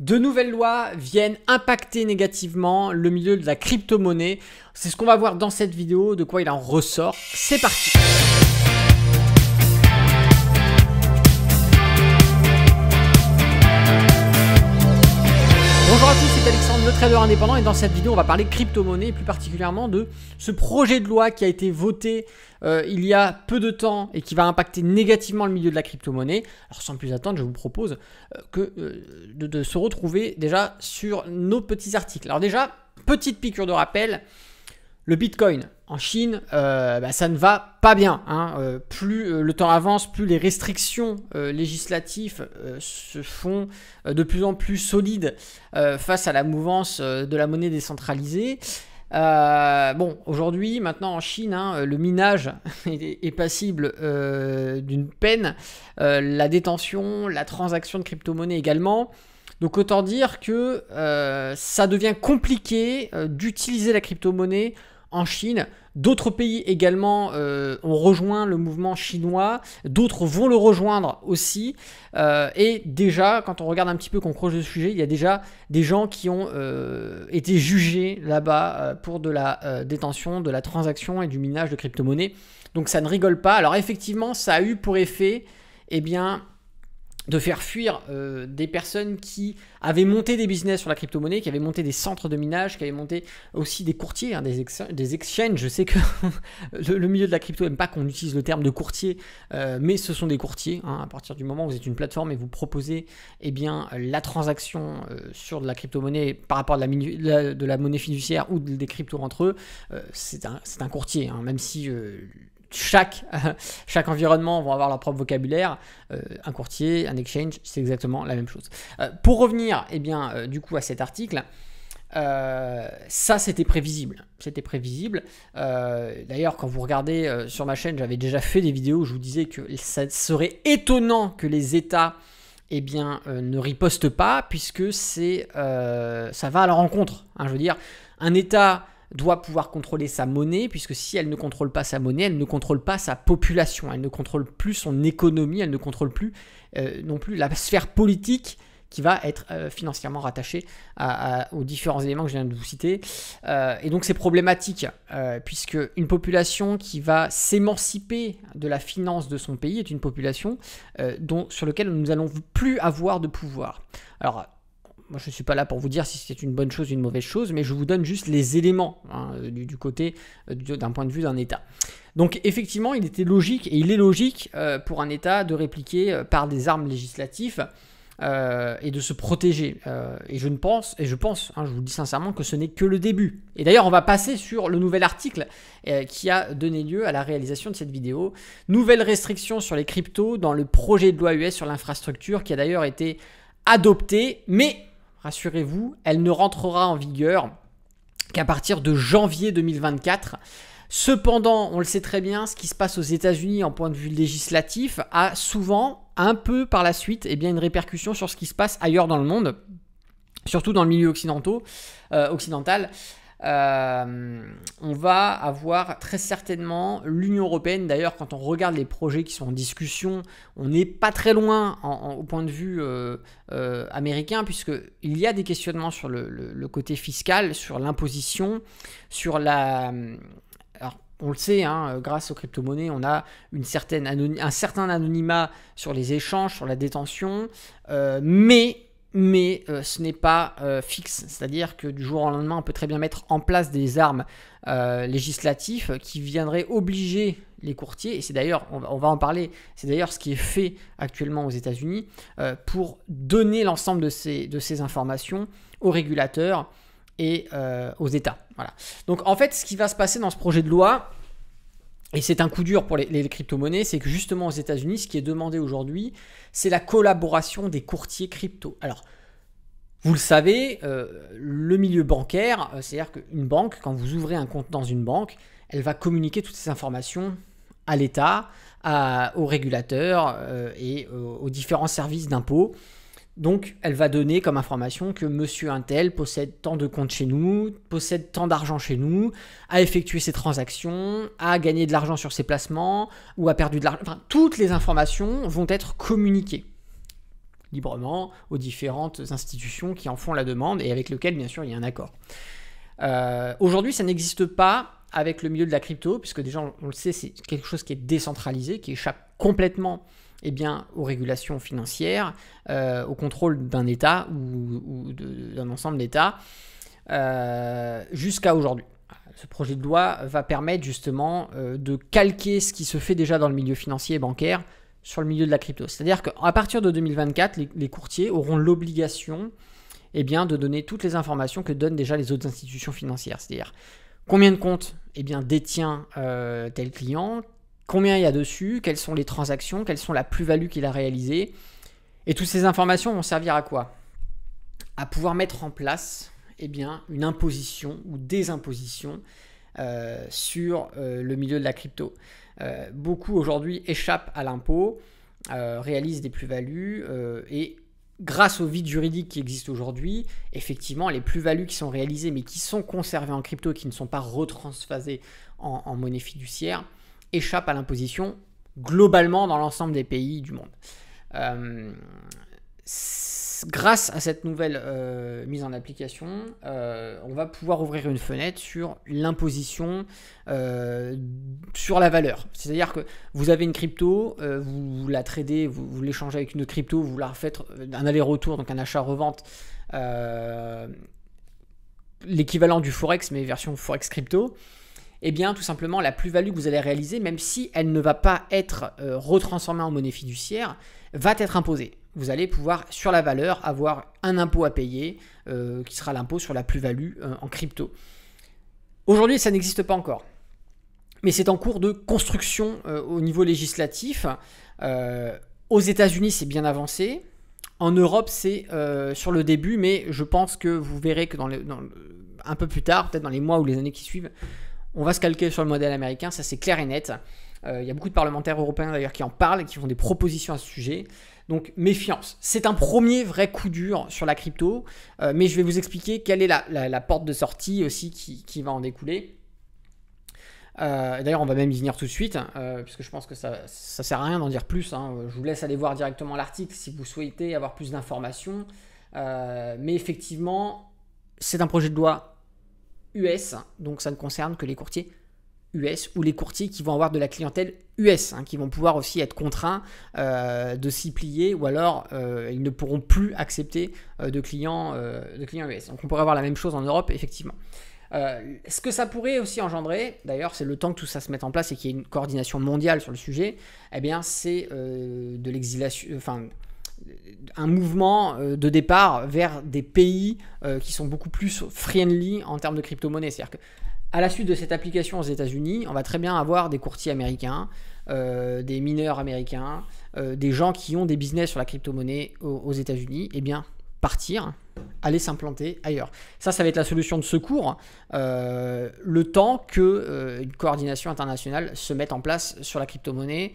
De nouvelles lois viennent impacter négativement le milieu de la crypto-monnaie. C'est ce qu'on va voir dans cette vidéo, de quoi il en ressort. C'est parti! Bonjour à tous, c'est Alexandre, le trader indépendant, et dans cette vidéo on va parler crypto-monnaie et plus particulièrement de ce projet de loi qui a été voté il y a peu de temps et qui va impacter négativement le milieu de la crypto-monnaie. Alors sans plus attendre, je vous propose de se retrouver déjà sur nos petits articles. Alors déjà, petite piqûre de rappel, le Bitcoin en Chine, ça ne va pas bien. Plus le temps avance, plus les restrictions législatives se font de plus en plus solides face à la mouvance de la monnaie décentralisée. Aujourd'hui, maintenant en Chine, le minage est passible d'une peine, la détention, la transaction de crypto-monnaie également. Donc autant dire que ça devient compliqué d'utiliser la crypto-monnaie en Chine. D'autres pays également ont rejoint le mouvement chinois, d'autres vont le rejoindre aussi. Et déjà, quand on regarde un petit peu, qu'on creuse le sujet, il y a déjà des gens qui ont été jugés là-bas pour de la détention, de la transaction et du minage de crypto-monnaie. Donc ça ne rigole pas. Alors effectivement, ça a eu pour effet, de faire fuir des personnes qui avaient monté des business sur la crypto-monnaie, qui avaient monté des centres de minage, qui avaient monté aussi des courtiers, des exchanges. Je sais que le milieu de la crypto n'aime pas qu'on utilise le terme de courtier, mais ce sont des courtiers. À partir du moment où vous êtes une plateforme et vous proposez la transaction sur de la crypto-monnaie par rapport à de la monnaie fiduciaire ou des cryptos entre eux, c'est un courtier, même si... Chaque environnement va avoir leur propre vocabulaire. Un courtier, un exchange, c'est exactement la même chose. Pour revenir du coup à cet article, ça c'était prévisible. D'ailleurs, quand vous regardez sur ma chaîne, j'avais déjà fait des vidéos où je vous disais que ça serait étonnant que les États ne ripostent pas, puisque ça va à leur encontre. Je veux dire, un État doit pouvoir contrôler sa monnaie, puisque si elle ne contrôle pas sa monnaie, elle ne contrôle pas sa population, elle ne contrôle plus son économie, elle ne contrôle plus non plus la sphère politique qui va être financièrement rattachée aux différents éléments que je viens de vous citer. Et donc c'est problématique, puisque une population qui va s'émanciper de la finance de son pays est une population sur laquelle nous n'allons plus avoir de pouvoir. Alors, moi, je ne suis pas là pour vous dire si c'est une bonne chose ou une mauvaise chose, mais je vous donne juste les éléments du côté d'un point de vue d'un État. Donc effectivement, il était logique, et il est logique pour un État de répliquer par des armes législatives et de se protéger. Et je pense, je vous le dis sincèrement, que ce n'est que le début. Et d'ailleurs, on va passer sur le nouvel article qui a donné lieu à la réalisation de cette vidéo. Nouvelles restrictions sur les cryptos dans le projet de loi US sur l'infrastructure, qui a d'ailleurs été adopté, mais... rassurez-vous, elle ne rentrera en vigueur qu'à partir de janvier 2024. Cependant, on le sait très bien, ce qui se passe aux États-Unis en point de vue législatif a souvent, un peu par la suite, une répercussion sur ce qui se passe ailleurs dans le monde, surtout dans le milieu occidental. On va avoir très certainement l'Union européenne. D'ailleurs, quand on regarde les projets qui sont en discussion, on n'est pas très loin au point de vue américain, puisqu'il y a des questionnements sur le côté fiscal, sur l'imposition, sur la... Alors, on le sait, grâce aux crypto-monnaies, on a un certain anonymat sur les échanges, sur la détention, mais ce n'est pas fixe, c'est-à-dire que du jour au lendemain, on peut très bien mettre en place des armes législatives qui viendraient obliger les courtiers, et c'est d'ailleurs, on va en parler, c'est d'ailleurs ce qui est fait actuellement aux États-Unis pour donner l'ensemble de ces informations aux régulateurs et aux États. Voilà. Donc en fait, ce qui va se passer dans ce projet de loi, et c'est un coup dur pour les crypto-monnaies, c'est que justement aux États-Unis, ce qui est demandé aujourd'hui, c'est la collaboration des courtiers crypto. Alors, vous le savez, le milieu bancaire, c'est-à-dire qu'une banque, quand vous ouvrez un compte dans une banque, elle va communiquer toutes ces informations à l'État, aux régulateurs et aux différents services d'impôts. Donc, elle va donner comme information que monsieur Untel possède tant de comptes chez nous, possède tant d'argent chez nous, a effectué ses transactions, a gagné de l'argent sur ses placements ou a perdu de l'argent. Enfin, toutes les informations vont être communiquées. librement aux différentes institutions qui en font la demande et avec lesquelles, bien sûr, il y a un accord. Aujourd'hui, ça n'existe pas avec le milieu de la crypto, puisque déjà, on le sait, c'est quelque chose qui est décentralisé, qui échappe complètement aux régulations financières, au contrôle d'un État ou d'un ensemble d'États, jusqu'à aujourd'hui. Ce projet de loi va permettre justement de calquer ce qui se fait déjà dans le milieu financier et bancaire sur le milieu de la crypto. C'est-à-dire qu'à partir de 2024, les courtiers auront l'obligation de donner toutes les informations que donnent déjà les autres institutions financières. C'est-à-dire combien de comptes détient tel client, combien il y a dessus, quelles sont les transactions, quelles sont la plus-value qu'il a réalisée. Et toutes ces informations vont servir à quoi? À pouvoir mettre en place une imposition ou des impositions sur le milieu de la crypto. Beaucoup aujourd'hui échappent à l'impôt, réalisent des plus-values et grâce au vide juridique qui existe aujourd'hui, effectivement, les plus-values qui sont réalisées mais qui sont conservées en crypto et qui ne sont pas retransfasées en monnaie fiduciaire échappent à l'imposition globalement dans l'ensemble des pays du monde. Grâce à cette nouvelle mise en application, on va pouvoir ouvrir une fenêtre sur l'imposition sur la valeur. C'est-à-dire que vous avez une crypto, vous la tradez, vous l'échangez avec une autre crypto, vous la faites un aller-retour, donc un achat-revente, l'équivalent du Forex, mais version Forex crypto. Tout simplement, la plus-value que vous allez réaliser, même si elle ne va pas être retransformée en monnaie fiduciaire, va être imposée. Vous allez pouvoir, sur la valeur, avoir un impôt à payer, qui sera l'impôt sur la plus-value en crypto. Aujourd'hui, ça n'existe pas encore. Mais c'est en cours de construction au niveau législatif. Aux États-Unis, c'est bien avancé. En Europe, c'est sur le début, mais je pense que vous verrez que un peu plus tard, peut-être dans les mois ou les années qui suivent, on va se calquer sur le modèle américain, ça c'est clair et net. Il y a beaucoup de parlementaires européens d'ailleurs qui en parlent et qui font des propositions à ce sujet. Donc méfiance. C'est un premier vrai coup dur sur la crypto, mais je vais vous expliquer quelle est la porte de sortie aussi qui va en découler. D'ailleurs, on va même y venir tout de suite, puisque je pense que ça sert à rien d'en dire plus. Je vous laisse aller voir directement l'article si vous souhaitez avoir plus d'informations. Mais effectivement, c'est un projet de loi US, donc ça ne concerne que les courtiers US ou les courtiers qui vont avoir de la clientèle US, qui vont pouvoir aussi être contraints de s'y plier, ou alors ils ne pourront plus accepter de clients US. Donc on pourrait avoir la même chose en Europe, effectivement. Ce que ça pourrait aussi engendrer, d'ailleurs c'est le temps que tout ça se mette en place et qu'il y ait une coordination mondiale sur le sujet, c'est de l'exilation, un mouvement de départ vers des pays qui sont beaucoup plus friendly en termes de crypto-monnaie. C'est-à-dire qu'à la suite de cette application aux États-Unis, on va très bien avoir des courtiers américains, des mineurs américains, des gens qui ont des business sur la crypto-monnaie aux États-Unis, partir, aller s'implanter ailleurs. Ça va être la solution de secours, le temps qu'une coordination internationale se mette en place sur la crypto-monnaie.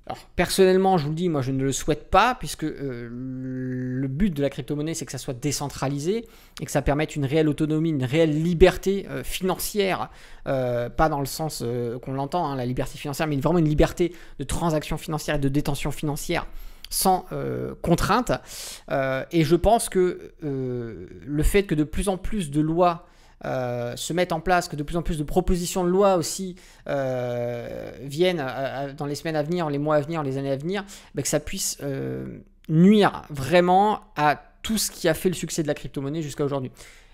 Alors, personnellement, je vous le dis, moi je ne le souhaite pas, puisque le but de la crypto-monnaie, c'est que ça soit décentralisé et que ça permette une réelle autonomie, une réelle liberté financière, pas dans le sens qu'on l'entend, la liberté financière, mais vraiment une liberté de transaction financière et de détention financière sans contrainte. Et je pense que le fait que de plus en plus de lois se mettent en place, que de plus en plus de propositions de loi aussi viennent dans les semaines à venir, les mois à venir, les années à venir, que ça puisse nuire vraiment à tout ce qui a fait le succès de la crypto-monnaie jusqu'à aujourd'hui.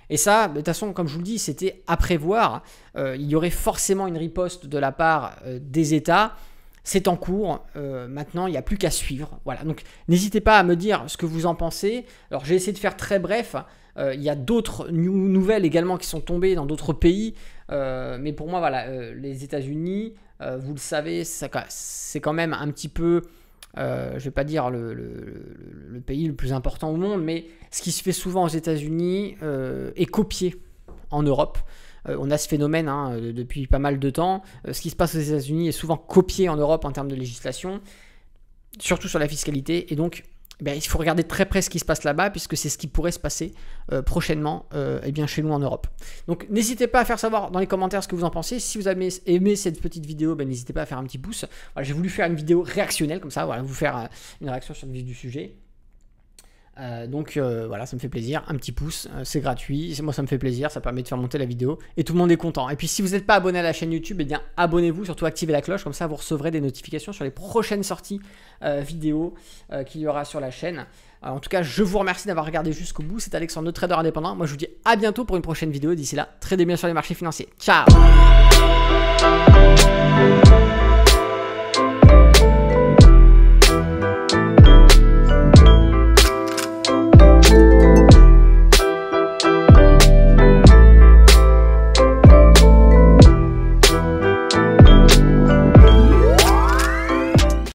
Et ça, de toute façon, comme je vous le dis, c'était à prévoir. Il y aurait forcément une riposte de la part des États. C'est en cours. Maintenant, il n'y a plus qu'à suivre. Voilà. Donc, n'hésitez pas à me dire ce que vous en pensez. Alors, j'ai essayé de faire très bref. Il y a d'autres nouvelles également qui sont tombées dans d'autres pays. Mais pour moi, les États-Unis, vous le savez, c'est quand même un petit peu, je ne vais pas dire le pays le plus important au monde, mais ce qui se fait souvent aux États-Unis est copié en Europe. On a ce phénomène depuis pas mal de temps. Ce qui se passe aux États-Unis est souvent copié en Europe en termes de législation, surtout sur la fiscalité. Et donc, il faut regarder très près ce qui se passe là-bas, puisque c'est ce qui pourrait se passer prochainement chez nous en Europe. Donc n'hésitez pas à faire savoir dans les commentaires ce que vous en pensez. Si vous avez aimé cette petite vidéo, n'hésitez pas à faire un petit pouce. Voilà, j'ai voulu faire une vidéo réactionnelle comme ça, vous faire une réaction sur le vif du sujet. Donc voilà, ça me fait plaisir, un petit pouce, c'est gratuit, moi ça me fait plaisir, ça permet de faire monter la vidéo et tout le monde est content. Et puis si vous n'êtes pas abonné à la chaîne YouTube, eh bien abonnez-vous, surtout activez la cloche, comme ça vous recevrez des notifications sur les prochaines sorties vidéo qu'il y aura sur la chaîne. En tout cas, je vous remercie d'avoir regardé jusqu'au bout, c'est Alexandre, trader indépendant. Moi je vous dis à bientôt pour une prochaine vidéo, d'ici là, tradez bien sur les marchés financiers. Ciao.